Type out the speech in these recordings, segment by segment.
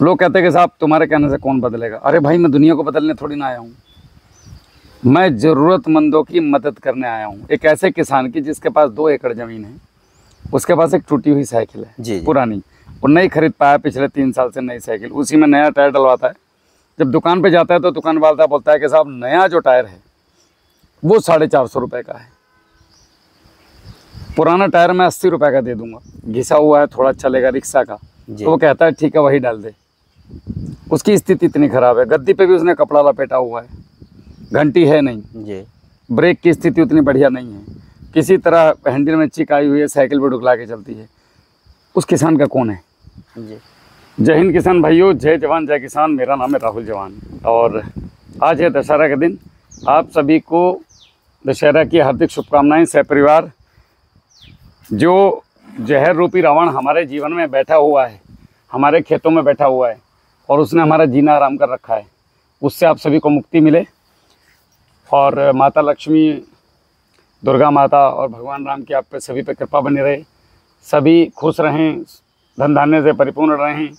लोग कहते हैं कि साहब तुम्हारे कहने से कौन बदलेगा। अरे भाई, मैं दुनिया को बदलने थोड़ी ना आया हूँ, मैं ज़रूरतमंदों की मदद करने आया हूँ। एक ऐसे किसान की जिसके पास 2 एकड़ ज़मीन है, उसके पास एक टूटी हुई साइकिल है जी। पुरानी, और नहीं खरीद पाया पिछले 3 साल से नई साइकिल, उसी में नया टायर डलवाता है। जब दुकान पे जाता है तो दुकान वाला बोलता है कि साहब नया जो टायर है वो 450 रुपये का है, पुराना टायर मैं 80 रुपये का दे दूंगा, घिसा हुआ है, थोड़ा चलेगा रिक्शा का। तो वो कहता है ठीक है वही डाल दे। उसकी स्थिति इतनी ख़राब है, गद्दी पे भी उसने कपड़ा लपेटा हुआ है, घंटी है नहीं जी, ब्रेक की स्थिति उतनी बढ़िया नहीं है, किसी तरह हैंडल में चिक आई हुई है, साइकिल पर ढुकला के चलती है। उस किसान का कौन है? जी। जय हिंद किसान भाइयों, जय जवान जय किसान। मेरा नाम है राहुल जवान और आज है दशहरा का दिन। आप सभी को दशहरा की हार्दिक शुभकामनाएं। सहपरिवार, जो जहर रूपी रावण हमारे जीवन में बैठा हुआ है, हमारे खेतों में बैठा हुआ है और उसने हमारा जीना आराम कर रखा है, उससे आप सभी को मुक्ति मिले और माता लक्ष्मी, दुर्गा माता और भगवान राम की आप पे सभी पे कृपा बनी रहे। सभी खुश रहें, धन धान्य से परिपूर्ण रहें,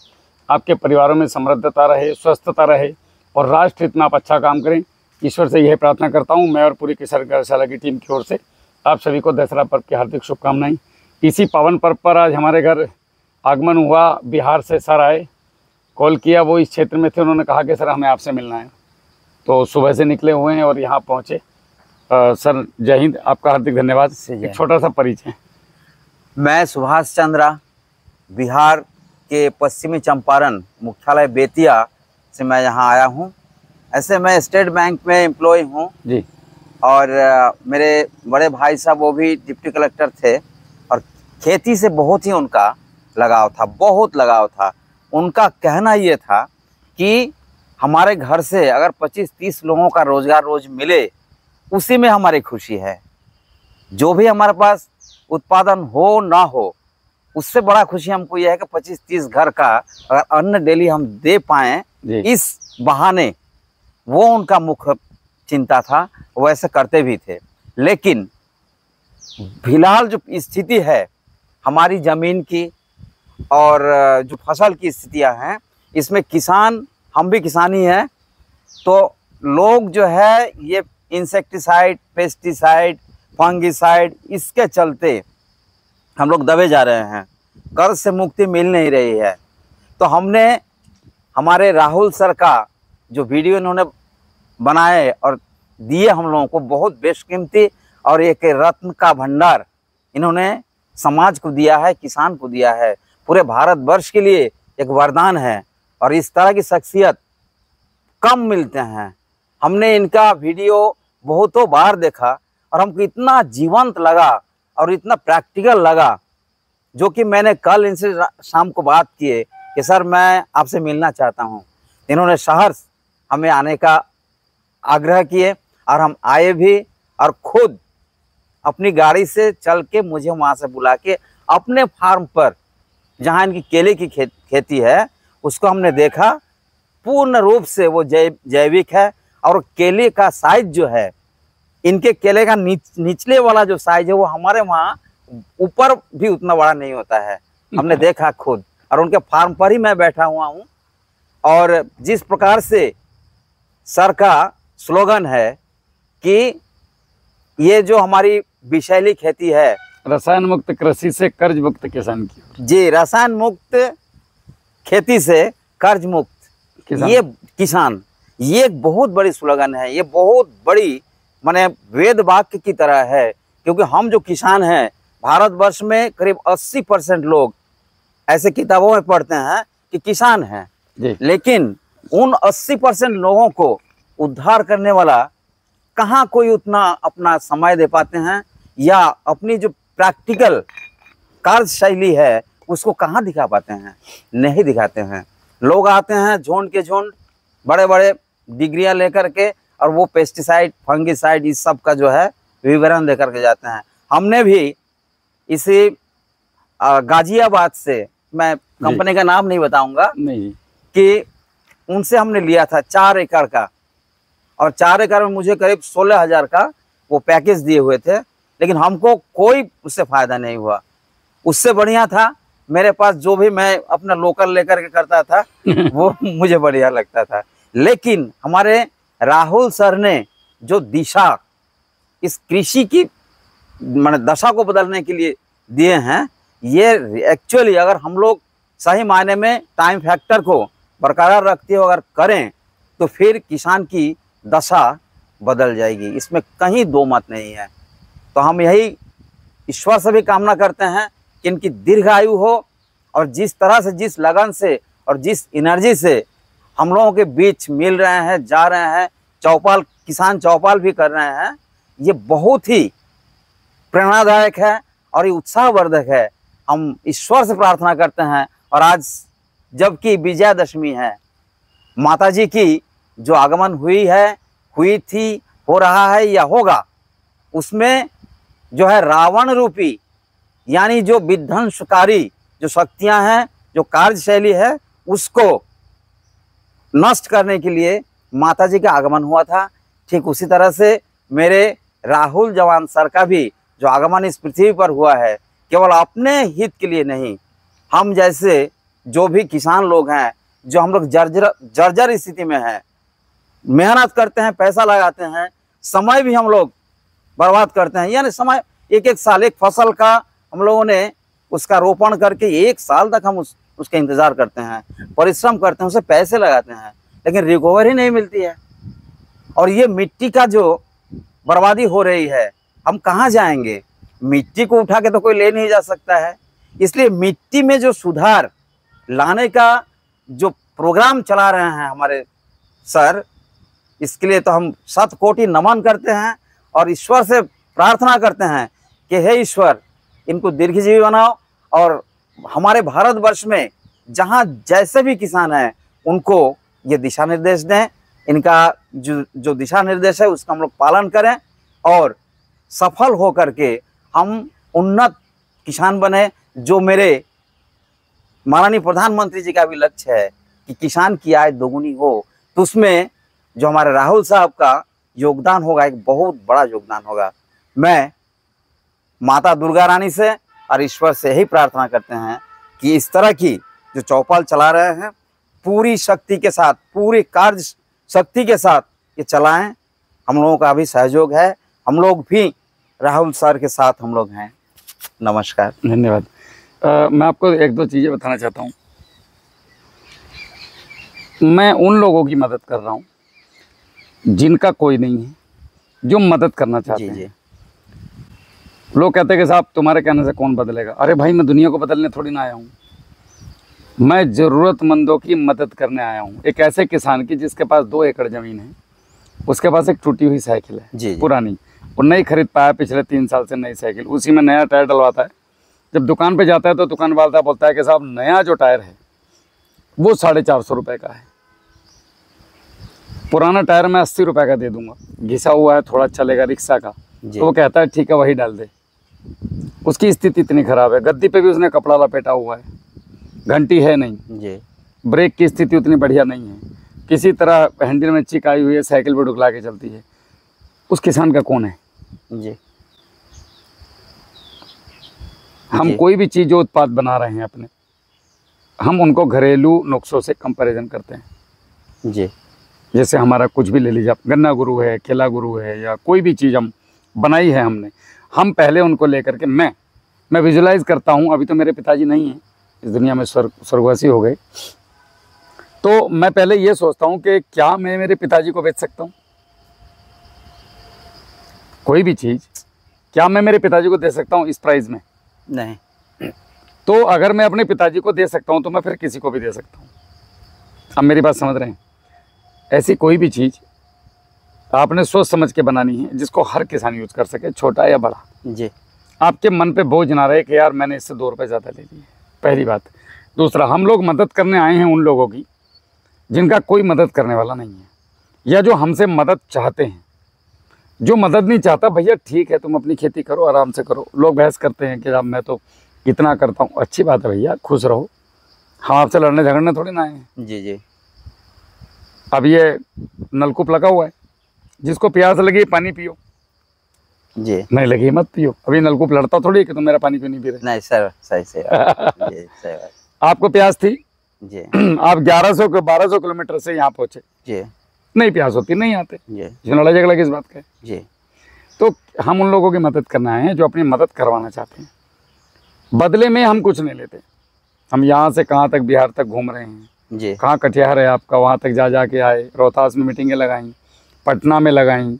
आपके परिवारों में समृद्धता रहे, स्वस्थता रहे और राष्ट्र हित में आप अच्छा काम करें। ईश्वर से यह प्रार्थना करता हूं मैं और पूरी किसान गौशाला की टीम की ओर से। आप सभी को दशहरा पर्व की हार्दिक शुभकामनाएं। इसी पावन पर्व पर आज हमारे घर आगमन हुआ। बिहार से सर आए, कॉल किया, वो इस क्षेत्र में थे, उन्होंने कहा कि सर हमें आपसे मिलना है, तो सुबह से निकले हुए हैं और यहाँ पहुँचे। सर जय हिंद, आपका हार्दिक धन्यवाद। एक छोटा सा परिचय। मैं सुभाष चंद्रा, बिहार के पश्चिमी चंपारण मुख्यालय बेतिया से मैं यहाँ आया हूँ। ऐसे मैं स्टेट बैंक में एम्प्लॉय हूँ जी, और मेरे बड़े भाई साहब वो भी डिप्टी कलेक्टर थे और खेती से बहुत ही उनका लगाव था, बहुत लगाव था। उनका कहना ये था कि हमारे घर से अगर 25-30 लोगों का रोज़गार रोज़ मिले, उसी में हमारी खुशी है। जो भी हमारे पास उत्पादन हो ना हो, उससे बड़ा खुशी हमको यह है कि 25-30 घर का अगर अन्न डेली हम दे पाएँ, इस बहाने, वो उनका मुख्य चिंता था। वो ऐसे करते भी थे। लेकिन फिलहाल जो स्थिति है हमारी ज़मीन की और जो फसल की स्थितियां हैं, इसमें किसान, हम भी किसान ही हैं, तो लोग जो है ये इंसेक्टिसाइड, पेस्टिसाइड, फंगिसाइड, इसके चलते हम लोग दबे जा रहे हैं, कर्ज से मुक्ति मिल नहीं रही है। तो हमने हमारे राहुल सर का जो वीडियो इन्होंने बनाए और दिए हम लोगों को, बहुत बेशकीमती और एक रत्न का भंडार इन्होंने समाज को दिया है, किसान को दिया है, पूरे भारतवर्ष के लिए एक वरदान है। और इस तरह की शख्सियत कम मिलते हैं। हमने इनका वीडियो बहुतों बार देखा और हमको इतना जीवंत लगा और इतना प्रैक्टिकल लगा, जो कि मैंने कल इनसे शाम को बात किए कि सर मैं आपसे मिलना चाहता हूँ। इन्होंने सहर्ष हमें आने का आग्रह किए और हम आए भी और खुद अपनी गाड़ी से चल के मुझे वहाँ से बुला के अपने फार्म पर, जहाँ इनकी केले की खेती है, उसको हमने देखा। पूर्ण रूप से वो जैविक है और केले का साइज जो है, इनके केले का निचले वाला जो साइज है वो हमारे वहाँ ऊपर भी उतना बड़ा नहीं होता है। हमने देखा खुद, और उनके फार्म पर ही मैं बैठा हुआ हूँ। और जिस प्रकार से सर का स्लोगन है कि ये जो हमारी विषैली खेती है, रसायन मुक्त कृषि से कर्ज मुक्त किसान की। जी, रसायन मुक्त खेती से कर्ज मुक्त ये किसान, ये एक बहुत बड़ी स्लोगन है। ये बहुत बड़ी माने वेद वाक्य की तरह है, क्योंकि हम जो किसान हैं, भारतवर्ष में करीब 80% लोग ऐसे किताबों में पढ़ते हैं कि किसान हैं, लेकिन उन 80% लोगों को उद्धार करने वाला कहाँ कोई उतना अपना समय दे पाते हैं, या अपनी जो प्रैक्टिकल कार्यशैली है उसको कहाँ दिखा पाते हैं? नहीं दिखाते हैं। लोग आते हैं झुंड के झुंड, बड़े बड़े डिग्रियां लेकर के, और वो पेस्टिसाइड, फंगिसाइड, इस सब का जो है विवरण देकर के जाते हैं। हमने भी इसी गाजियाबाद से, मैं कंपनी का नाम नहीं बताऊंगा, कि उनसे हमने लिया था 4 एकड़ का, और 4 एकड़ में मुझे करीब 16,000 का वो पैकेज दिए हुए थे, लेकिन हमको कोई उससे फ़ायदा नहीं हुआ। उससे बढ़िया था मेरे पास जो भी मैं अपना लोकल लेकर के करता था वो मुझे बढ़िया लगता था। लेकिन हमारे राहुल सर ने जो दिशा इस कृषि की माने दशा को बदलने के लिए दिए हैं, ये एक्चुअली अगर हम लोग सही मायने में टाइम फैक्टर को बरकरार रखते हुए अगर करें तो फिर किसान की दशा बदल जाएगी, इसमें कहीं दो मत नहीं है। तो हम यही ईश्वर से भी कामना करते हैं कि इनकी दीर्घायु हो, और जिस तरह से, जिस लगन से और जिस एनर्जी से हम लोगों के बीच मिल रहे हैं, जा रहे हैं, चौपाल किसान चौपाल भी कर रहे हैं, ये बहुत ही प्रेरणादायक है और ये उत्साहवर्धक है। हम ईश्वर से प्रार्थना करते हैं, और आज जबकि विजयादशमी है, माताजी की जो आगमन हुई है, हुई थी, हो रहा है या होगा, उसमें जो है रावण रूपी यानी जो विध्वंसकारी जो शक्तियां हैं, जो कार्यशैली है, उसको नष्ट करने के लिए माताजी का आगमन हुआ था। ठीक उसी तरह से मेरे राहुल जवान सर का भी जो आगमन इस पृथ्वी पर हुआ है, केवल अपने हित के लिए नहीं, हम जैसे जो भी किसान लोग हैं, जो हम लोग जर्जर स्थिति में हैं, मेहनत करते हैं, पैसा लगाते हैं, समय भी हम लोग बर्बाद करते हैं, यानी समय एक साल एक फसल का हम लोगों ने उसका रोपण करके 1 साल तक हम उसका इंतज़ार करते हैं, परिश्रम करते हैं, उसे पैसे लगाते हैं, लेकिन रिकवर ही नहीं मिलती है। और ये मिट्टी का जो बर्बादी हो रही है, हम कहाँ जाएंगे? मिट्टी को उठा के तो कोई ले नहीं जा सकता है। इसलिए मिट्टी में जो सुधार लाने का जो प्रोग्राम चला रहे हैं हमारे सर, इसके लिए तो हम शत कोटि नमन करते हैं और ईश्वर से प्रार्थना करते हैं कि हे ईश्वर, इनको दीर्घजीवी बनाओ, और हमारे भारतवर्ष में जहाँ जैसे भी किसान हैं उनको ये दिशा निर्देश दें। इनका जो दिशा निर्देश है उसका हम लोग पालन करें, और सफल हो करके हम उन्नत किसान बने। जो मेरे माननीय प्रधानमंत्री जी का भी लक्ष्य है कि किसान की आय दोगुनी हो, तो उसमें जो हमारे राहुल साहब का योगदान होगा, एक बहुत बड़ा योगदान होगा। मैं माता दुर्गा रानी से और ईश्वर से यही प्रार्थना करते हैं कि इस तरह की जो चौपाल चला रहे हैं, पूरी शक्ति के साथ, पूरी कार्य शक्ति के साथ ये चलाएं। हम लोगों का भी सहयोग है, हम लोग भी राहुल सर के साथ हम लोग हैं। नमस्कार, धन्यवाद। मैं आपको 1-2 चीज़ें बताना चाहता हूँ। मैं उन लोगों की मदद कर रहा हूँ जिनका कोई नहीं है, जो मदद करना चाहते हैं। लोग कहते हैं कि साहब तुम्हारे कहने से कौन बदलेगा। अरे भाई, मैं दुनिया को बदलने थोड़ी ना आया हूँ, मैं ज़रूरतमंदों की मदद करने आया हूँ। एक ऐसे किसान की जिसके पास 2 एकड़ ज़मीन है, उसके पास एक टूटी हुई साइकिल है जी। पुरानी, और नहीं खरीद पाया पिछले 3 साल से नई साइकिल, उसी में नया टायर डलवाता है। जब दुकान पे जाता है तो दुकान वाला बोलता है कि साहब नया जो टायर है वो 450 रुपये का है, पुराना टायर मैं 80 रुपये का दे दूंगा, घिसा हुआ है, थोड़ा चलेगा रिक्शा का। तो वो कहता है ठीक है वही डाल दे। उसकी स्थिति इतनी ख़राब है, गद्दी पे भी उसने कपड़ा लपेटा हुआ है, घंटी है नहीं जी, ब्रेक की स्थिति उतनी बढ़िया नहीं है, किसी तरह हैंडल में चिक आई हुई है, साइकिल पर ढुकला के चलती है। उस किसान का कौन है जी? हम कोई भी चीज़ जो उत्पाद बना रहे हैं अपने, हम उनको घरेलू नुस्खों से कंपैरिजन करते हैं जी। जैसे हमारा कुछ भी ले लीजिए, गन्ना गुरु है, केला गुरु है, या कोई भी चीज़ हम बनाई है हमने, हम पहले उनको लेकर के मैं विजुलाइज़ करता हूँ। अभी तो मेरे पिताजी नहीं हैं इस दुनिया में, स्वर्गवासी हो गए, तो मैं पहले ये सोचता हूँ कि क्या मैं मेरे पिताजी को बेच सकता हूँ कोई भी चीज़, क्या मैं मेरे पिताजी को दे सकता हूँ इस प्राइस में? नहीं। तो अगर मैं अपने पिताजी को दे सकता हूँ तो मैं फिर किसी को भी दे सकता हूँ। अब मेरी बात समझ रहे हैं? ऐसी कोई भी चीज़ आपने सोच समझ के बनानी है जिसको हर किसान यूज़ कर सके, छोटा या बड़ा जी। आपके मन पे बोझ ना रहे कि यार मैंने इससे 2 रुपये ज़्यादा ले लिए, पहली बात। दूसरा, हम लोग मदद करने आए हैं उन लोगों की जिनका कोई मदद करने वाला नहीं है, या जो हमसे मदद चाहते हैं। जो मदद नहीं चाहता, भैया ठीक है तुम अपनी खेती करो, आराम से करो। लोग बहस करते हैं कि अब मैं तो इतना करता हूँ, अच्छी बात है भैया, खुश रहो, हम आपसे लड़ने झगड़ने थोड़ी ना आए हैं। जी जी। अब ये नलकूप लगा हुआ है, जिसको प्यास लगी पानी पियो, जी नहीं लगी मत पियो। अभी नलकूप लड़ता थोड़ी है कि तुम मेरा पानी क्यों नहीं पी रहे। नहीं सर, सही सही बात। जी सही बात। आपको प्यास थी, जी आप 1200 किलोमीटर से यहाँ पहुंचे, जी नहीं प्यास होती नहीं आते, जी इसमें लड़ाई झगड़ा किस बात का है। जी तो हम उन लोगों की मदद करना है जो अपनी मदद करवाना चाहते हैं, बदले में हम कुछ नहीं लेते। हम यहाँ से कहाँ तक बिहार तक घूम रहे हैं, जी कहाँ कटिहार है आपका, वहाँ तक जा जा के आए, रोहतास में मीटिंगें लगाई, पटना में लगाई,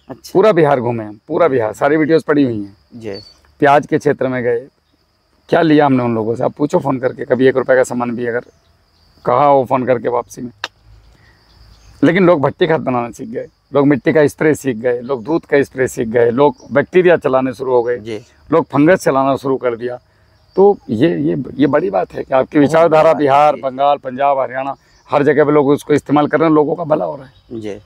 अच्छा पूरा बिहार घूमे हम, पूरा बिहार, सारी वीडियोस पड़ी हुई हैं। जी प्याज के क्षेत्र में गए, क्या लिया हमने उन लोगों से, आप पूछो फ़ोन करके, कभी 1 रुपये का सामान भी अगर कहा हो फ़ोन करके वापसी में। लेकिन लोग भट्टी खाद बनाना सीख गए, लोग मिट्टी का स्प्रे सीख गए, लोग दूध का स्प्रे सीख गए, लोग बैक्टीरिया चलाने शुरू हो गए, जी लोग फंगस चलाना शुरू कर दिया। तो ये बड़ी बात है कि आपकी विचारधारा बिहार, बंगाल, पंजाब, हरियाणा, हर जगह पे लोग उसको इस्तेमाल कर रहे हैं, लोगों का भला हो रहा है। जी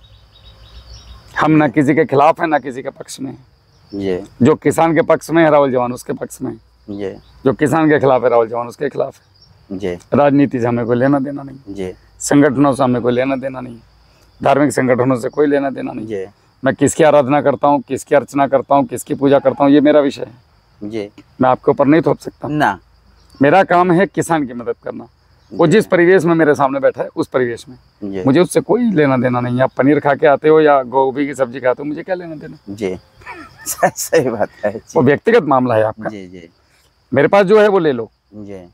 हम ना किसी के खिलाफ हैं ना किसी के पक्ष में हैं। जी जो किसान के पक्ष में है राहुल जवान उसके पक्ष में है, जी जो किसान के खिलाफ है राहुल जवान उसके खिलाफ है। जी राजनीति से हमें कोई लेना देना नहीं, जी संगठनों से हमें कोई लेना देना नहीं, धार्मिक संगठनों से कोई लेना देना नहीं। जी मैं किसकी आराधना करता हूँ, किसकी अर्चना करता हूँ, किसकी पूजा करता हूँ, ये मेरा विषय है, जी मैं आपके ऊपर नहीं थोप सकता। ना मेरा काम है किसान की मदद करना। वो जिस परिवेश में मेरे सामने बैठा है उस परिवेश में जी मुझे उससे कोई लेना देना नहीं है। आप पनीर खा के आते हो या गोभी की सब्जी खाते हो, मुझे क्या लेना देना। जी सही बात है। वो व्यक्तिगत मामला है आपका। जी जी मेरे पास जो है वो ले लो। जी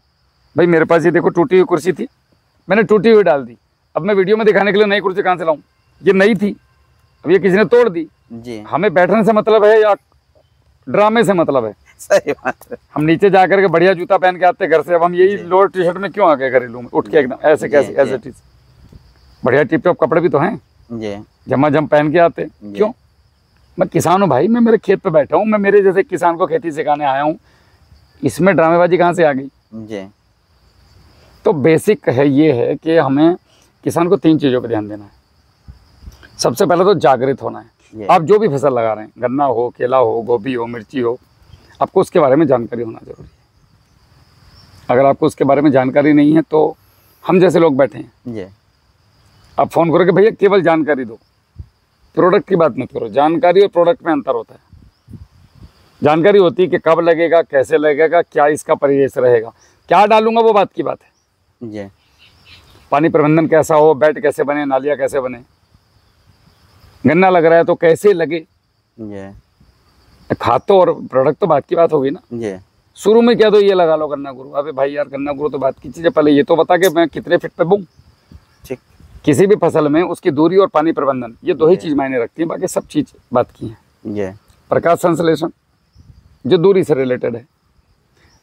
भाई मेरे पास ये देखो टूटी हुई कुर्सी थी, मैंने टूटी हुई डाल दी। अब मैं वीडियो में दिखाने के लिए नई कुर्सी कहाँ से लाऊं, ये नई थी, अब ये किसी ने तोड़ दी। जी हमें बैठने से मतलब है या ड्रामे से मतलब है। सही बात है। हम नीचे जा करके बढ़िया जूता पहन के आते घर से, अब हम यही लोअर टी शर्ट में क्यों आ गए घरेलू में उठ के एकदम ऐसे कैसे एज इट इज। बढ़िया टिप टॉप कपड़े भी तो हैं, जी झमाझम पहन के आते। क्यों? मैं किसान हूँ भाई, मैं मेरे खेत पे बैठा हूँ, मैं मेरे जैसे किसान को खेती सिखाने आया हूँ, इसमें ड्रामेबाजी कहाँ से आ गई। जी तो बेसिक है ये है कि हमें किसान को 3 चीज़ों पर ध्यान देना है। सबसे पहले तो जागृत होना है। आप जो भी फसल लगा रहे हैं, गन्ना हो, केला हो, गोभी हो, मिर्ची हो, आपको उसके बारे में जानकारी होना जरूरी है। अगर आपको उसके बारे में जानकारी नहीं है तो हम जैसे लोग बैठे हैं, जी आप फ़ोन करो कि भैया केवल जानकारी दो, प्रोडक्ट की बात मत करो। जानकारी और प्रोडक्ट में अंतर होता है। जानकारी होती है कि कब लगेगा, कैसे लगेगा, क्या इसका परिवेश रहेगा, क्या डालूंगा, वो बात की बात है। जी पानी प्रबंधन कैसा हो, बेड कैसे बने, नालियाँ कैसे बने, गन्ना लग रहा है तो कैसे लगे। जी खाद तो और प्रोडक्ट तो बात की बात होगी ना। जी शुरू में क्या तो ये लगा लो गन्ना गुरु, अबे भाई यार गन्ना गुरु तो बात की चीज़ है, पहले ये तो बता कि मैं कितने फीट पे बूँ। ठीक। किसी भी फसल में उसकी दूरी और पानी प्रबंधन, ये 2 ही चीज़ मायने रखती है, बाकी सब चीज़ बात की है। जी प्रकाश संश्लेषण जो दूरी से रिलेटेड है।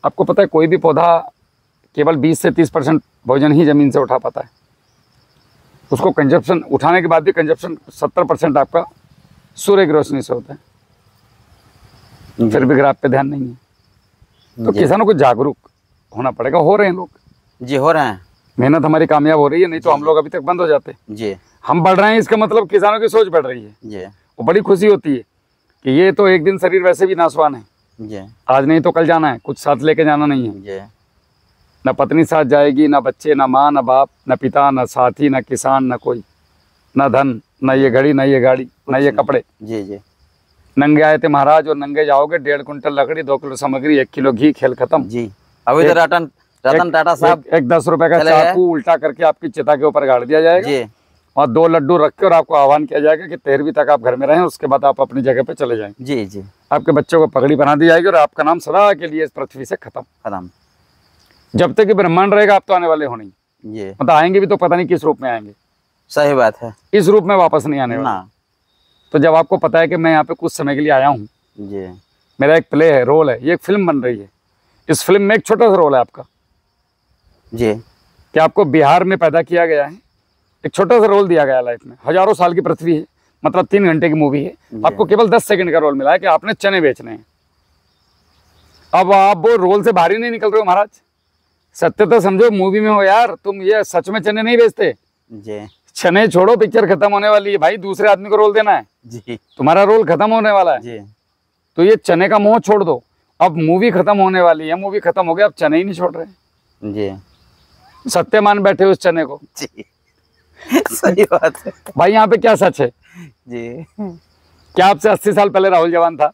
आपको पता है कोई भी पौधा केवल 20 से 30% भोजन ही ज़मीन से उठा पाता है। उसको कंजप्शन उठाने के बाद भी कंजप्शन 70% आपका सूर्य की रोशनी से होता है। फिर भी ग्राफ पे ध्यान नहीं है। तो किसानों को जागरूक होना पड़ेगा। हो रहे हैं लोग, जी हो रहे हैं। मेहनत हमारी कामयाब हो रही है, नहीं तो हम लोग अभी तक बंद हो जाते। जी हम बढ़ रहे हैं, इसका मतलब किसानों की सोच बढ़ रही है। जी वो बड़ी खुशी होती है कि ये तो एक दिन शरीर वैसे भी नासवान है, जी आज नहीं तो कल जाना है, कुछ साथ लेके जाना नहीं है। जी न पत्नी साथ जाएगी, न बच्चे, न माँ, न बाप, न पिता, न साथी, न किसान, न कोई, न धन, न ये घड़ी, न ये गाड़ी, न ये कपड़े। जी जी नंगे आए थे महाराज और नंगे जाओगे, 1.5 कुंटल लकड़ी, 2 किलो सामग्री, 1 किलो घी, खेल खत्म। जी अभी तो रतन टाटा साहब एक 10 रुपए का चले गए। चाकू उल्टा करके आपकी चिता के ऊपर गाड़ दिया जाएगा जी और 2 लड्डू रख के और आपको आह्वान किया जाएगा कि 13वीं तक आप घर में रहें, उसके बाद आप अपनी जगह पे चले जाएंगे। जी जी आपके बच्चों को पगड़ी बना दी जाएगी और आपका नाम सदा के लिए इस पृथ्वी से खत्म। खत्म। जब तक कि ब्रह्मांड रहेगा आप तो आने वाले हो नहीं। जी मतलब आएंगे भी तो पता नहीं किस रूप में आएंगे, सही बात है इस रूप में वापस नहीं आने वाले। ना। तो जब आपको पता है कि मैं यहाँ पे कुछ समय के लिए आया हूँ, जी मेरा एक प्ले है, रोल है, ये एक फिल्म बन रही है, इस फिल्म में एक छोटा सा रोल है आपका जी कि आपको बिहार में पैदा किया गया है, एक छोटा सा रोल दिया गया लाइफ में। हजारों साल की पृथ्वी है, मतलब 3 घंटे की मूवी है, आपको केवल 10 सेकंड का रोल मिला है कि आपने चने बेचने हैं। अब आप वो रोल से बाहर ही नहीं निकल रहे हो महाराज। सत्य तो समझो, मूवी में हो यार तुम, ये सच में चने नहीं बेचते। जी चने छोड़ो, पिक्चर खत्म होने वाली है भाई, दूसरे आदमी को रोल देना है, जी तुम्हारा रोल खत्म होने वाला है। जी तो ये चने का मोह छोड़ दो, अब मूवी खत्म होने वाली है, मूवी खत्म हो गई, अब चने ही नहीं छोड़ रहे। जी सत्य मान बैठे उस चने को। जी सही बात है भाई यहाँ पे क्या सच है? जी क्या आपसे 80 साल पहले राहुल जवान था?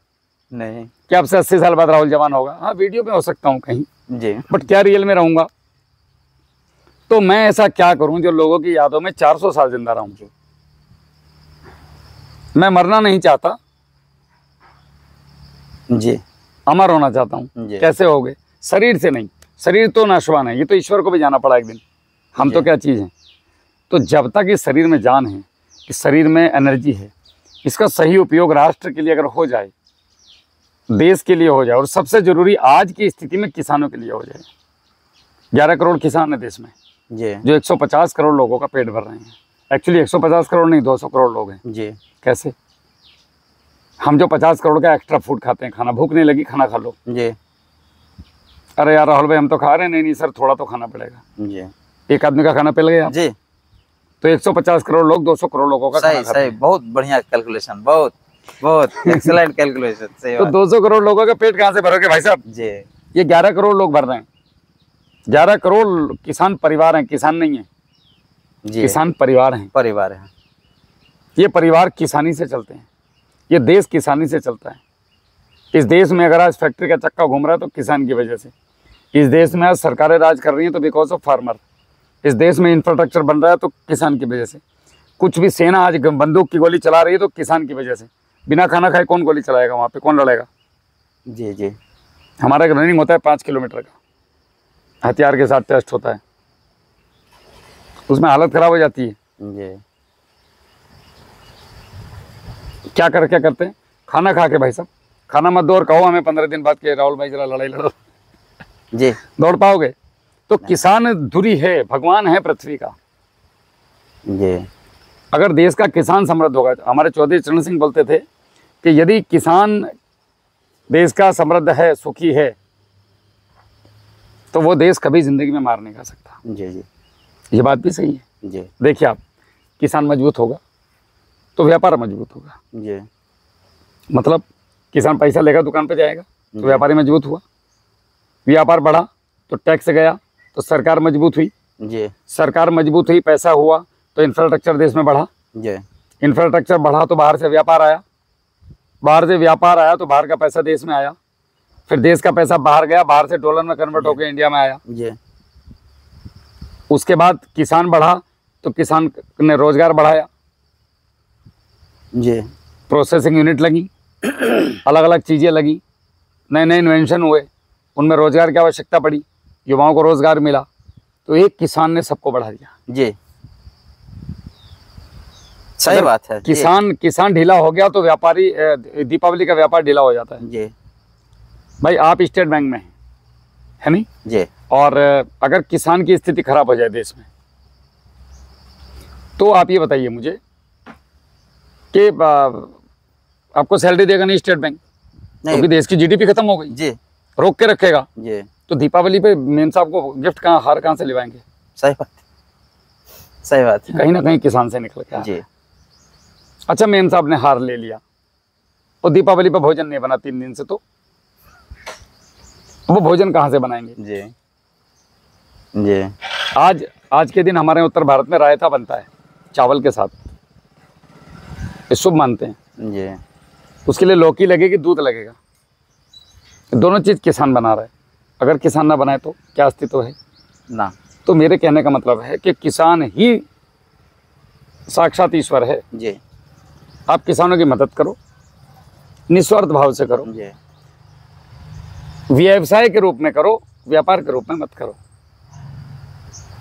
नहीं क्या आपसे 80 साल बाद राहुल जवान होगा? हाँ, वीडियो में हो सकता हूँ कहीं, जी। बट क्या रियल में रहूंगा? तो मैं ऐसा क्या करूं जो लोगों की यादों में 400 साल जिंदा रहूं? मैं मरना नहीं चाहता, जी अमर होना चाहता हूं। जी। कैसे होगे? शरीर से नहीं, शरीर तो नाशवान है, ये तो ईश्वर को भी जाना पड़ा एक दिन। हम तो क्या चीज़ हैं? तो जब तक इस शरीर में जान है, इस शरीर में एनर्जी है, इसका सही उपयोग राष्ट्र के लिए अगर हो जाए, देश के लिए हो जाए, और सबसे जरूरी आज की स्थिति में किसानों के लिए हो जाए। 11 करोड़ किसान है देश में, जी जो 150 करोड़ लोगों का पेट भर रहे हैं। एक्चुअली 150 करोड़ नहीं, 200 करोड़ लोग हैं। जी। कैसे? हम जो 50 करोड़ का एक्स्ट्रा फूड खाते हैं, खाना भूख नहीं लगी, खाना खा लो। जी अरे यार राहुल भाई, हम तो खा रहे हैं। नहीं नहीं सर, थोड़ा तो खाना पड़ेगा। जी। एक आदमी का खाना पड़ गया जी। तो 150 करोड़ लोग 200 करोड़ लोगों का खाना सही खाते सही, हैं। बहुत बढ़िया कैलकुलेशन, बहुत बहुत एक्सीलेंट कैलकुलेशन। सही तो बात। 200 करोड़ लोगों का पेट कहाँ से भरोगे भाई साहब? जी ये 11 करोड़ लोग भर रहे हैं। 11 करोड़ किसान परिवार हैं, किसान नहीं है, जी। किसान परिवार हैं। परिवार है। ये परिवार किसानी से चलते हैं, ये देश किसानी से चलता है। इस देश में अगर आज फैक्ट्री का चक्का घूम रहा है तो किसान की वजह से। इस देश में आज सरकारें राज कर रही हैं तो बिकॉज ऑफ फार्मर। इस देश में इंफ्रास्ट्रक्चर बन रहा है तो किसान की वजह से। कुछ भी सेना आज बंदूक की गोली चला रही है तो किसान की वजह से। बिना खाना खाए कौन गोली चलाएगा वहाँ पे? कौन लड़ेगा? जी जी। हमारा एक रनिंग होता है 5 किलोमीटर का, हथियार के साथ टेस्ट होता है, उसमें हालत खराब हो जाती है। जी। क्या करते हैं? खाना खा के भाई साहब, खाना मत दो और कहो हमें 15 दिन बाद के राहुल भाई जरा लड़ाई लड़ो। जी। दौड़ पाओगे? तो किसान धुरी है, भगवान है पृथ्वी का। जी। अगर देश का किसान समृद्ध होगा, हमारे चौधरी चरण सिंह बोलते थे कि यदि किसान देश का समृद्ध है, सुखी है, तो वो देश कभी जिंदगी में मार नहीं खा सकता। जी जी। ये बात भी सही है। जी। देखिए आप, किसान मजबूत होगा तो व्यापार मजबूत होगा। जी। मतलब किसान पैसा लेगा दुकान पे जाएगा तो व्यापारी मजबूत हुआ, व्यापार बढ़ा तो टैक्स गया तो सरकार मजबूत हुई, जी। सरकार मजबूत हुई, पैसा हुआ तो इंफ्रास्ट्रक्चर देश में बढ़ा, जी। इंफ्रास्ट्रक्चर बढ़ा तो बाहर से व्यापार आया, बाहर से व्यापार आया तो बाहर का पैसा देश में आया, फिर देश का पैसा बाहर गया, बाहर से डॉलर में कन्वर्ट होकर इंडिया में आया। जी। उसके बाद किसान बढ़ा तो किसान ने रोजगार बढ़ाया, जी। प्रोसेसिंग यूनिट लगी, अलग अलग चीज़ें लगी, नए नए इन्वेंशन हुए, उनमें रोजगार की आवश्यकता पड़ी, युवाओं को रोजगार मिला, तो एक किसान ने सबको बढ़ा दिया। जी। सही बात है। किसान ढीला हो गया तो व्यापारी, दीपावली का व्यापार ढीला हो जाता है। जी। भाई आप स्टेट बैंक में है नहीं? जी। और अगर किसान की स्थिति खराब हो जाए देश में, तो आप ये बताइए मुझे कि आपको सैलरी देगा नहीं स्टेट बैंक, क्योंकि देश की जीडीपी खत्म हो गई। जी। रोक के रखेगा। जी। तो दीपावली पे मेम साहब को गिफ्ट कहाँ, हार कहाँ से लिवाएंगे? सही बात, सही बात है। कहीं ना कहीं किसान से निकल के। जी। अच्छा, मेम साहब ने हार ले लिया और दीपावली पे भोजन नहीं बना 3 दिन से, तो वो भोजन कहाँ से बनाएंगे? जी। जी। आज के दिन हमारे उत्तर भारत में रायता बनता है चावल के साथ, ये शुभ मानते हैं। जी। उसके लिए लौकी लगेगी, दूध लगेगा, दोनों चीज़ किसान बना रहा है। अगर किसान ना बनाए तो क्या अस्तित्व है ना। तो मेरे कहने का मतलब है कि किसान ही साक्षात ईश्वर है। जी। आप किसानों की मदद करो, निस्वार्थ भाव से करो, जी। व्यवसाय के रूप में करो, व्यापार के रूप में मत करो।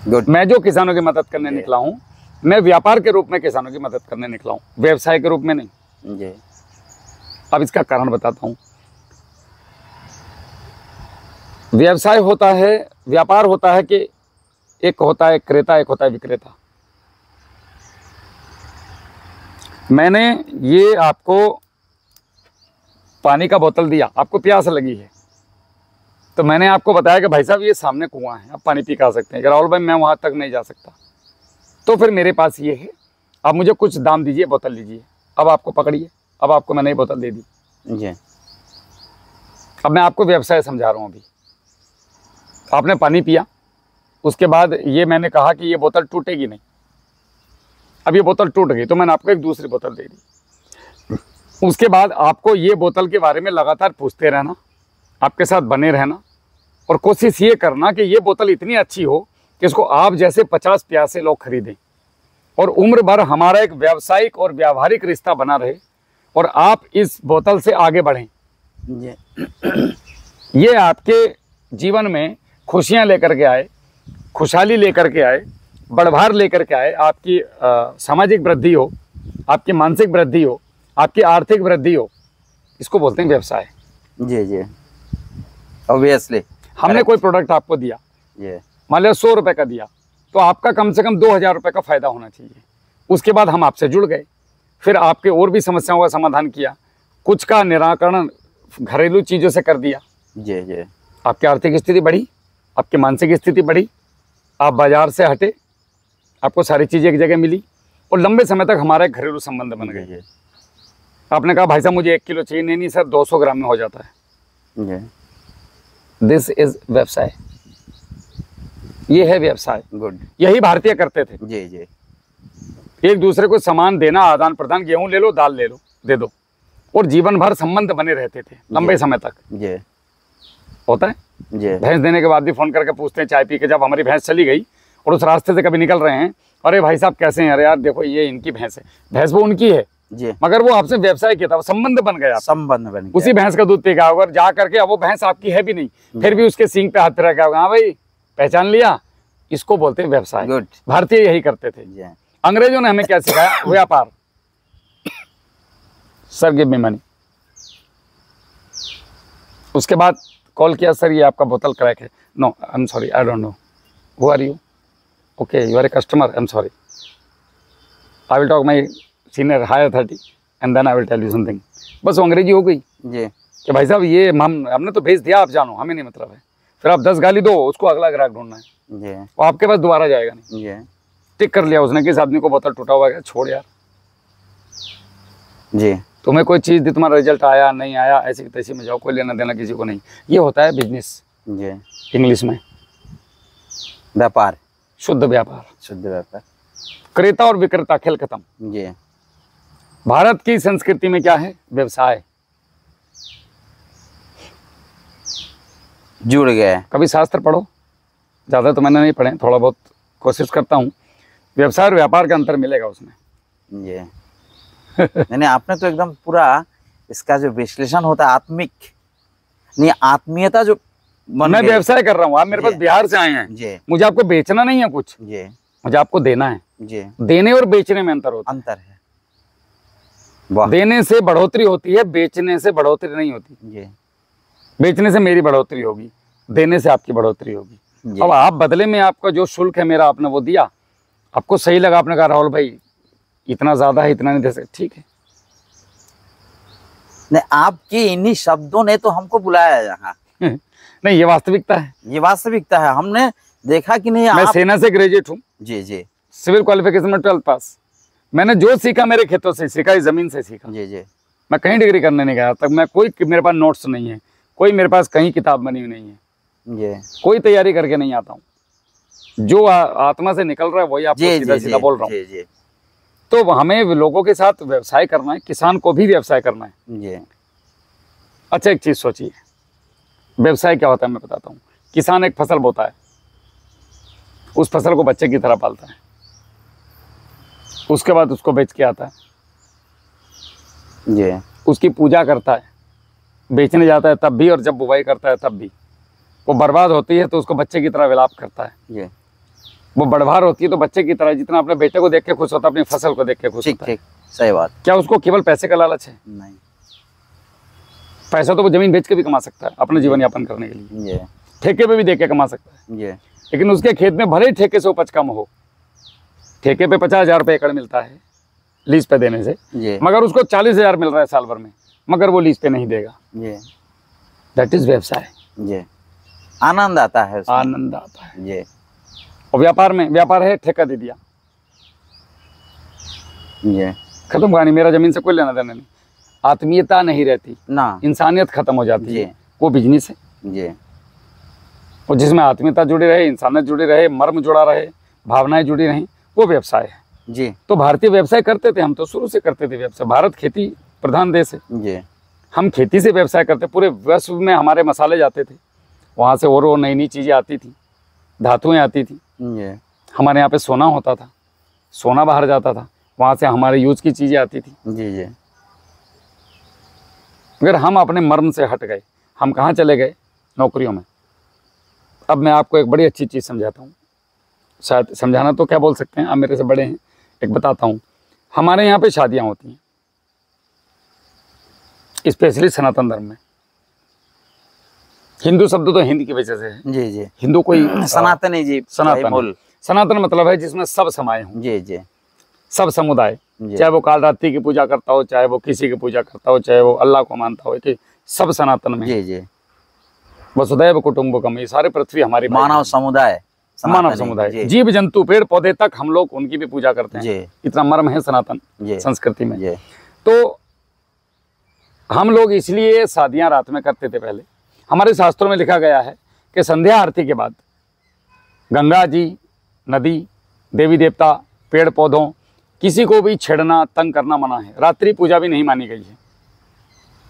गुड। मैं जो किसानों की मदद करने निकला हूँ, मैं व्यापार के रूप में किसानों की मदद करने निकला हूँ, व्यवसाय के रूप में नहीं। जी। अब इसका कारण बताता हूँ। व्यवसाय होता है, व्यापार होता है कि एक होता है क्रेता, एक होता है विक्रेता। मैंने ये आपको पानी का बोतल दिया, आपको प्यास लगी है, तो मैंने आपको बताया कि भाई साहब ये सामने कुआं है, आप पानी पी के आ सकते हैं। राहुल भाई मैं वहाँ तक नहीं जा सकता, तो फिर मेरे पास ये है, आप मुझे कुछ दाम दीजिए, बोतल लीजिए। अब आपको पकड़िए, अब आपको मैंने ये बोतल दे दी। जी। अब मैं आपको व्यवसाय समझा रहा हूँ। अभी आपने पानी पिया, उसके बाद ये मैंने कहा कि ये बोतल टूटेगी नहीं। अब ये बोतल टूट गई तो मैंने आपको एक दूसरी बोतल दे दी। उसके बाद आपको ये बोतल के बारे में लगातार पूछते रहना, आपके साथ बने रहना, और कोशिश ये करना कि ये बोतल इतनी अच्छी हो कि इसको आप जैसे 50 प्यासे लोग खरीदें, और उम्र भर हमारा एक व्यावसायिक और व्यावहारिक रिश्ता बना रहे, और आप इस बोतल से आगे बढ़ें। ये आपके जीवन में खुशियाँ लेकर के आए, खुशहाली लेकर के आए, बढ़भार लेकर के आए, आपकी सामाजिक वृद्धि हो, आपकी मानसिक वृद्धि हो, आपकी आर्थिक वृद्धि हो। इसको बोलते हैं व्यवसाय। जी जी, ऑब्वियसली। हमने कोई प्रोडक्ट आपको दिया, मान लिया 100 रुपये का दिया, तो आपका कम से कम 2000 रुपये का फायदा होना चाहिए। उसके बाद हम आपसे जुड़ गए, फिर आपके और भी समस्याओं का समाधान किया, कुछ का निराकरण घरेलू चीज़ों से कर दिया। जी जी, आपकी आर्थिक स्थिति बढ़ी, आपकी मानसिक स्थिति बढ़ी, आप बाजार से हटे, आपको सारी चीज़ें एक जगह मिली, और लंबे समय तक हमारा एक घरेलू संबंध बन गए। आपने कहा भाई साहब मुझे 1 किलो चाहिए, नहीं सर 200 ग्राम में हो जाता है। दिस इज व्यवसाय, ये है व्यवसाय। गुड। यही भारतीय करते थे। जी जी, एक दूसरे को सामान देना, आदान प्रदान, गेहूं ले लो, दाल ले लो, दे दो, और जीवन भर संबंध बने रहते थे लंबे समय तक। जी, होता है। जी, भैंस देने के बाद भी फोन करके पूछते हैं चाय पी के, जब हमारी भैंस चली गई और उस रास्ते से कभी निकल रहे हैं, अरे भाई साहब कैसे हैं, अरे यार देखो ये इनकी भैंस है, भैंस वो उनकी है जी, मगर वो आपसे व्यवसाय किया था, वो संबंध बन गया, संबंध बन गया। उसी भैंस का दूध पी गया होगा, जा करके अब वो भैंस आपकी है भी नहीं, फिर भी उसके सींग पे हाथ फिरा गया होगा, हाँ भाई पहचान लिया। इसको बोलते हैं व्यवसाय। गुड। भारतीय यही करते थे। जी, अंग्रेजों ने हमें क्या सिखाया? व्यापार। Sir give me money. उसके बाद कॉल किया, सर ये आपका बोतल क्रैक है। No I am sorry, I don't know, who are you? Okay you are a customer, I am sorry, I will talk my senior higher authority and then I will tell you something. बस वो अंग्रेजी हो गई जी, कि भाई साहब ये हमने तो भेज दिया, आप जानो, हमें नहीं मतलब है। फिर आप 10 गाली दो, उसको अगला ग्राहक ढूंढना है, जी, वो आपके पास दोबारा जाएगा नहीं। जी, टिक कर लिया उसने कि इस आदमी को बोतल टूटा हुआ है, छोड़ यार, जी, तुम्हें कोई चीज़ दी, तुम्हारा रिजल्ट आया नहीं आया, ऐसी तैसी में जाओ, कोई लेना देना किसी को नहीं। ये होता है बिजनेस, जी, इंग्लिश में व्यापार, शुद्ध व्यापार। शुद्ध व्यापार। क्रेता और विक्रेता, खेल खत्म। जी, भारत की संस्कृति में क्या है? व्यवसाय। जुड़ गए। कभी शास्त्र पढ़ो, ज़्यादा तो मैंने नहीं पढ़े, थोड़ा बहुत कोशिश करता हूँ, व्यवसाय और व्यापार का अंतर मिलेगा उसमें। जी नहीं, आपने तो एकदम पूरा इसका जो विश्लेषण होता है आत्मिक, नहीं आत्मीयता जो मैं व्यवसाय कर रहा हूँ, आप मेरे पास बिहार से आए हैं जी, मुझे आपको बेचना नहीं है कुछ, जी, मुझे आपको देना है। जी, देने और बेचने में अंतर होता है। अंतर है। वाह। देने से बढ़ोतरी होती है, बेचने से बढ़ोतरी नहीं होती। जी, बेचने से मेरी बढ़ोतरी होगी, देने से आपकी बढ़ोतरी होगी। जी, अब आप बदले में आपका जो शुल्क है मेरा, आपने वो दिया, आपको सही लगा, आपने कहा राहुल भाई इतना ज्यादा है, इतना नहीं दे सकते, ठीक है। नहीं, आपके इन्हीं शब्दों ने तो हमको बुलाया यहाँ। नहीं ये वास्तविकता है, ये वास्तविकता है। हमने देखा कि नहीं मैं आप। सेना से ग्रेजुएट हूँ, जी, जी, सिविल क्वालिफिकेशन में 12th पास। मैंने जो सीखा मेरे खेतों से सीखा, इस जमीन से सीखा। जी, जी, मैं कहीं डिग्री करने नहीं गया तक, मैं कोई मेरे पास नोट्स नहीं है, कोई मेरे पास कहीं किताब बनी हुई नहीं है, जी, कोई तैयारी करके नहीं आता हूँ, जो आत्मा से निकल रहा है वही आपको जी, सीधा जी, सीधा बोल रहा हूँ। जी, जी, तो हमें लोगों के साथ व्यवसाय करना है, किसान को भी व्यवसाय करना है। जी, अच्छा एक चीज़ सोचिए, व्यवसाय क्या होता है मैं बताता हूँ। किसान एक फसल बोता है, उस फसल को बच्चे की तरह पालता है, उसके बाद उसको बेच के आता है, जी, उसकी पूजा करता है, बेचने जाता है तब भी, और जब बुवाई करता है तब भी। वो बर्बाद होती है तो उसको बच्चे की तरह विलाप करता है। जी, वो बढ़भार होती है तो बच्चे की तरह, जितना अपने बेटे को देख के खुश होता है, अपनी फसल को देख के खुश ठीक, होता है। ठीक, सही बात। क्या उसको केवल पैसे का लालच है? नहीं। पैसा तो वो जमीन बेच के भी कमा सकता है अपने जीवन यापन करने के लिए, जी, ठेके पे भी दे के कमा सकता है। जी, लेकिन उसके खेत में भले ही ठेके से उपज कम हो, ठेके पे 50,000 रुपये एकड़ मिलता है लीज पे देने से, जी, मगर उसको 40,000 मिल रहा है साल भर में, मगर वो लीज पे नहीं देगा। जी, दैट इज व्यवसाय। जी, आनंद आता है उसमें। आनंद आता है। जी, और व्यापार में, व्यापार है ठेका दे दिया, जी, खत्म कहानी, मेरा जमीन से कोई लेना देना नहीं, आत्मीयता नहीं रहती, ना। इंसानियत खत्म हो जाती जी। है। वो बिजनेस है, जी, और जिसमें आत्मीयता जुड़ी रहे, इंसानियत जुड़ी रहे, मर्म जुड़ा रहे, भावनाएं जुड़ी रहें, वो व्यवसाय है। जी, तो भारतीय व्यवसाय करते थे, हम तो शुरू से करते थे व्यवसाय। भारत खेती प्रधान देश है जी हम खेती से व्यवसाय करते, पूरे विश्व में हमारे मसाले जाते थे, वहाँ से और नई नई चीज़ें आती थी, धातुएं आती थी। जी हमारे यहाँ पे सोना होता था, सोना बाहर जाता था, वहाँ से हमारे यूज की चीज़ें आती थी। जी जी अगर हम अपने मर्म से हट गए, हम कहाँ चले गए? नौकरियों में। अब मैं आपको एक बड़ी अच्छी चीज़ समझाता हूँ, शायद समझाना तो क्या बोल सकते हैं, आप मेरे से बड़े हैं, एक बताता हूँ। हमारे यहाँ पे शादियाँ होती हैं, स्पेशली सनातन धर्म में। हिंदू शब्द तो हिंदी की वजह से है, जी जी हिंदू कोई सनातनी जी सनातन बोल। है। सनातन मतलब है जिसमें सब समाये हों, जी जी सब समुदाय, जी चाहे वो कालरात्रि की पूजा करता हो, चाहे वो किसी की पूजा करता हो, चाहे वो अल्लाह को मानता हो, कि सब सनातन में। जी जी वसुधैव कुटुंबकम, ये सारे पृथ्वी हमारी मानव समुदाय, मानव सनातनी, समुदाय, जी जीव जंतु पेड़ पौधे तक हम लोग उनकी भी पूजा करते हैं। जी इतना मर्म है सनातन जी संस्कृति में। जी तो हम लोग इसलिए शादियां रात में करते थे पहले। हमारे शास्त्रों में लिखा गया है कि संध्या आरती के बाद गंगा जी, नदी, देवी देवता, पेड़ पौधों, किसी को भी छेड़ना, तंग करना मना है। रात्रि पूजा भी नहीं मानी गई है।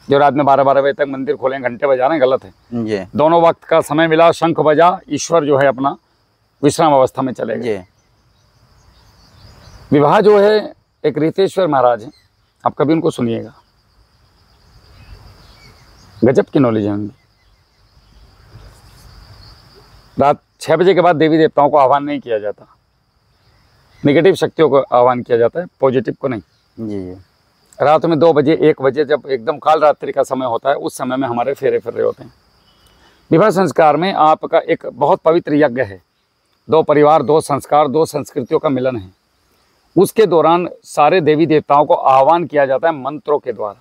जो रात में 12-12 बजे तक मंदिर खोले, घंटे बजा रहे हैं, गलत है। जी दोनों वक्त का समय मिला, शंख बजा, ईश्वर जो है अपना विश्राम अवस्था में चले गए। जी विवाह जो है, एक रीतेश्वर महाराज हैं, आप कभी उनको सुनिएगा, गजब की नॉलेज है उनकी। रात 6 बजे के बाद देवी देवताओं को आह्वान नहीं किया जाता, नेगेटिव शक्तियों को आह्वान किया जाता है, पॉजिटिव को नहीं। जी जी रात में 2 बजे 1 बजे जब एकदम काल रात्रि का समय होता है, उस समय में हमारे फेरे फिर रहे होते हैं। विवाह संस्कार में आपका एक बहुत पवित्र यज्ञ है, 2 परिवार, 2 संस्कार, 2 संस्कृतियों का मिलन है। उसके दौरान सारे देवी देवताओं को आह्वान किया जाता है मंत्रों के द्वारा,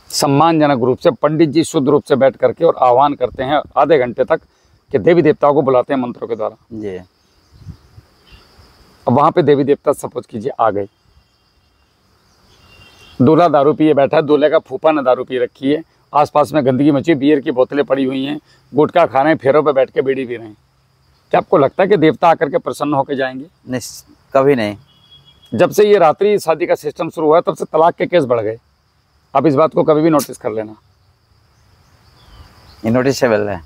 सम्मानजनक रूप से। पंडित जी शुद्ध रूप से बैठ करके और आह्वान करते हैं आधे घंटे तक, कि देवी देवताओं को बुलाते हैं मंत्रों के द्वारा। जी अब वहाँ पे देवी देवता सपोज कीजिए आ गए, दूल्हा दारू पिए बैठा है, दूल्हे का फूफा ने दारू पी रखी है, आसपास में गंदगी मची, बियर की बोतलें पड़ी हुई हैं, गुटखा खा रहे हैं, फेरों पे बैठ के बीड़ी पी रहे हैं। क्या आपको लगता है कि देवता आकर के प्रसन्न होकर जाएंगे? कभी नहीं। जब से ये रात्रि शादी का सिस्टम शुरू हुआ, तब से तलाक के केस बढ़ गए। आप इस बात को कभी भी नोटिस कर लेना, ये नोटिसेबल है,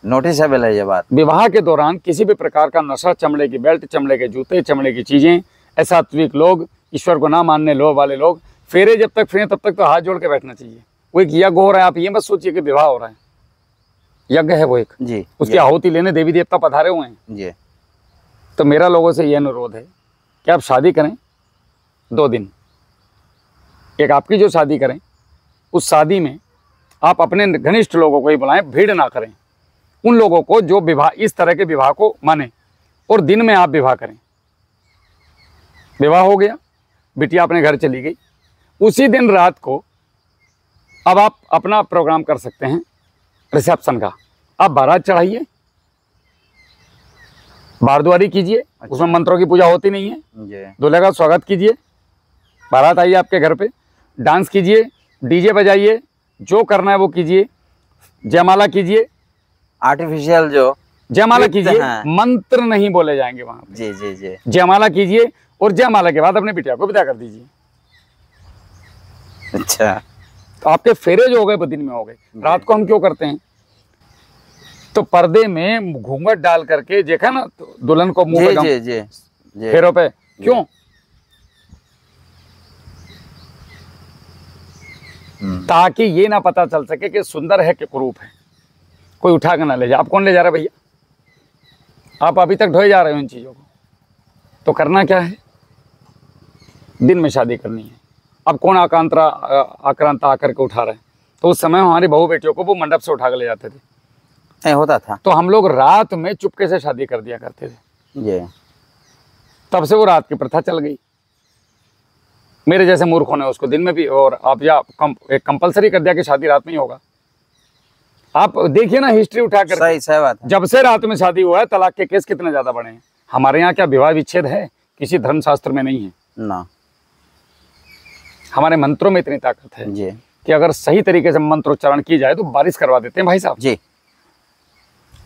नोटिसेबल है ये बात। विवाह के दौरान किसी भी प्रकार का नशा, चमड़े की बेल्ट, चमड़े के जूते, चमड़े की चीज़ें, असात्विक लोग, ईश्वर को ना मानने वाले लोग, फेरे जब तक फिरे तब तक तो हाथ जोड़ के बैठना चाहिए। वो एक यज्ञ हो रहा है, आप ये मत सोचिए कि विवाह हो रहा है, यज्ञ है वो एक। जी उसकी आहुति लेने देवी देवता पधारे हुए हैं। जी तो मेरा लोगों से ये अनुरोध है कि आप शादी करें 2 दिन, एक आपकी जो शादी करें, उस शादी में आप अपने घनिष्ठ लोगों को ही बुलाएं, भीड़ ना करें। उन लोगों को जो विवाह, इस तरह के विवाह को माने, और दिन में आप विवाह करें। विवाह हो गया, बिटिया अपने घर चली गई, उसी दिन रात को अब आप अपना प्रोग्राम कर सकते हैं रिसेप्शन का। आप बारात चढ़ाइए, बारद्वारी कीजिए, उसमें मंत्रों की पूजा होती नहीं है। जी दूल्हे का स्वागत कीजिए, बारात आइए आपके घर पे, डांस कीजिए, डीजे बजाइए, जो करना है वो कीजिए, जयमाला कीजिए, आर्टिफिशियल जो जयमाला कीजिए, हाँ। मंत्र नहीं बोले जाएंगे वहां पे। जी जी जी जयमाला कीजिए, और जयमाला के बाद अपने बिटिया को विदा कर दीजिए। अच्छा, तो आपके फेरे जो हो गए वो दिन में हो गए। रात को हम क्यों करते हैं? तो पर्दे में घूंघट डाल करके, देखा ना, तो दुल्हन को मुंह पे जी जी जी जी फेरों पे, क्यों? ताकि ये ना पता चल सके कि सुंदर है कि कुरूप है, कोई उठा के ना ले जाए। आप कौन ले जा रहा है भैया? आप अभी तक ढोए जा रहे हो इन चीज़ों को। तो करना क्या है? दिन में शादी करनी है। अब कौन आक्रांता आकर के उठा रहे हैं? तो उस समय हमारी बहू बेटियों को वो मंडप से उठा के ले जाते थे। नहीं होता था। तो हम लोग रात में चुपके से शादी कर दिया करते थे। जी तब से वो रात की प्रथा चल गई। मेरे जैसे मूर्खों ने उसको दिन में भी, और आप या एक कंपलसरी कर दिया कि शादी रात में ही होगा। आप देखिए ना हिस्ट्री उठा कर, सही बात है। जब से रात में शादी हुआ है, तलाक के केस कितने ज्यादा बढ़े हैं। हमारे यहाँ क्या विवाह विच्छेद है? किसी धर्मशास्त्र में नहीं है ना। हमारे मंत्रों में इतनी ताकत है जी कि अगर सही तरीके से मंत्रोच्चारण की जाए तो बारिश करवा देते हैं भाई साहब। जी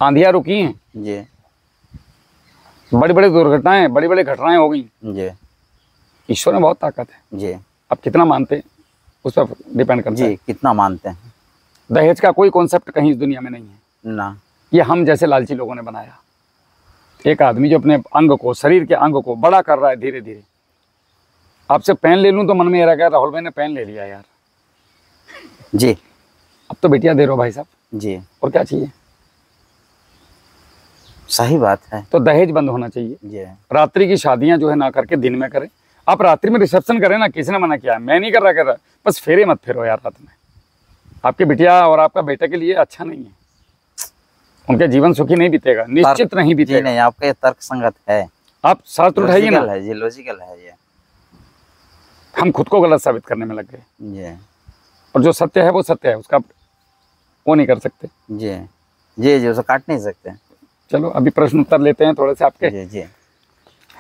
आंधियां रुकी हैं, जी बड़ी बड़ी दुर्घटनाएं, बड़ी बड़ी घटनाएं हो गई। जी ईश्वर में बहुत ताकत है। जी आप कितना मानते हैं उस पर डिपेंड करता है। जी, कितना मानते हैं। दहेज का कोई कॉन्सेप्ट कहीं इस दुनिया में नहीं है ना, ये हम जैसे लालची लोगों ने बनाया। एक आदमी जो अपने अंग को, शरीर के अंग को बड़ा कर रहा है धीरे धीरे, आपसे पेन ले लूं तो मन में ये रहा राहुल भाई ने पेन ले लिया यार। जी अब तो बेटियां दे रहे हो भाई साहब, जी, और क्या चाहिए। सही बात है। तो दहेज बंद होना चाहिए। जी, रात्रि की शादियां जो है ना करके दिन में करें। आप रात्रि में रिसेप्शन करें ना, किसी ने मना किया है, मैं नहीं कर रहा, बस फेरे मत फेरो यार रात में। आपके बिटिया और आपका बेटे के लिए अच्छा नहीं है, उनके जीवन सुखी नहीं बीतेगा, निश्चित नहीं बीतेगा। जी नहीं, आपका ये तर्क संगत है। आप शास्त्र उठाइए ना, जी, लॉजिकल है ये। हम खुद को गलत साबित करने में लग गए। जी, और जो सत्य है वो सत्य है, उसका वो नहीं कर सकते। जी जी जी, उसे काट नहीं सकते। चलो अभी प्रश्न उत्तर लेते हैं थोड़े से आपके। जी जी,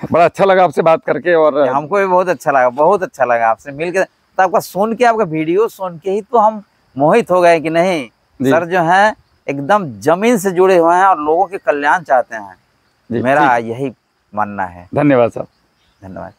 बड़ा अच्छा लगा आपसे बात करके, और हमको भी बहुत अच्छा लगा, बहुत अच्छा लगा आपसे मिलकर। तो आपका सुन के, आपका वीडियो सुन के ही तो हम मोहित हो गए कि नहीं, सर जो है एकदम जमीन से जुड़े हुए हैं और लोगों के कल्याण चाहते हैं। मेरा यही मानना है। धन्यवाद साहब। धन्यवाद।